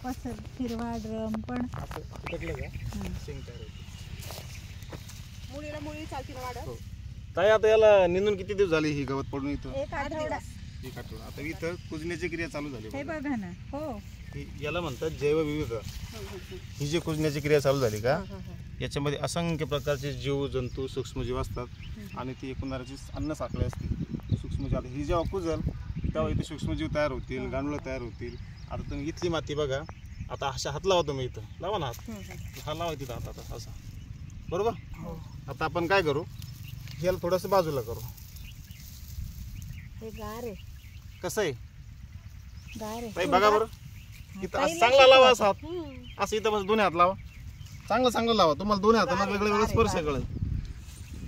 पसर हिरवा ड्रम पण असं पकडलं का शेंग तयार होते. मुलीला मुली चालती ना वाढत. हो. ताई आता याला निंदून किती दिवस झाले ही गवत पडून इथं? एक आठवडा. एक आठवडा. आता इथं कुजण्याची क्रिया चालू झाली हे बघा. बघा ना. हो याला म्हणतात जैवविविध. ही जी कुजण्याची क्रिया चालू झाली का याच्यामध्ये असंख्य प्रकारचे जीव जंतू सूक्ष्मजीव असतात आणि ती एकूणाची अन्न साखळी असते सूक्ष्मजीव. आता ही जेव्हा कुजल तेव्हा इथे सूक्ष्मजीव तयार होतील, गांडूळ तयार होतील. आता तुम्ही इथली माती बघा. आता अशा हात लावा तुम्ही इथं, लावा ना हात. हा लावा तिथं हात आता असा, बरोबर. आता आपण काय करू, याला थोडंसं बाजूला करू. हे गार आहे. कसं आहे गार आहे. ताई बघा बरं. इथं असं चांगला लावा असा हात. असं इथं बस दोन्ही हात लावा. चांगलं लावा. तुम्हाला दोन्ही हातांना वेगळे वेगळे स्पर्श कळेल.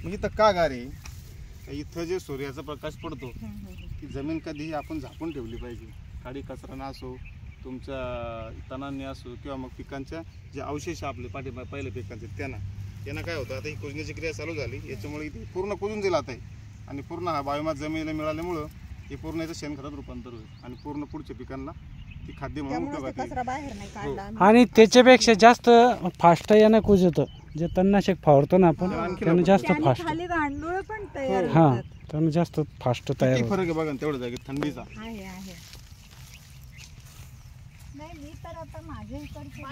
मग इथं का गार आहे, इथं जे सूर्याचा प्रकाश पडतो ती जमीन कधीही आपण झाकून ठेवली पाहिजे. काडी कचरा असो, तुमच्या तणांनी असो किंवा मग पिकांच्या जे अवशेष आपले पहिल्या पिकांचे त्यांना काय होतं. आता ही कुजण्याची क्रिया चालू झाली याच्यामुळे इथे पूर्ण कुजून दिला आहे आणि पूर्ण हा बायोमास जमिनीला मिळाल्यामुळं हे पूर्ण याचं शेणखतात रूपांतर होईल आणि पूर्ण पुढच्या पिकांना ती खाद्य म्हणून उपयोगात येईल. कचरा बाहेर नाही काढला. आणि त्याच्यापेक्षा जास्त फास्ट यानं कुजतं. जे तणनाशक फवारतो ना आपण त्यानं जास्त त्याने फास्ट. खाली गांडूळ पण तयार हा होतात. त्यानं जास्त फास्ट तयार किती होतं. फरक आहे बघा ना तेवढ्या जागेत थंडीचा. आहे. नाही मी तर आता माझ्या इकडची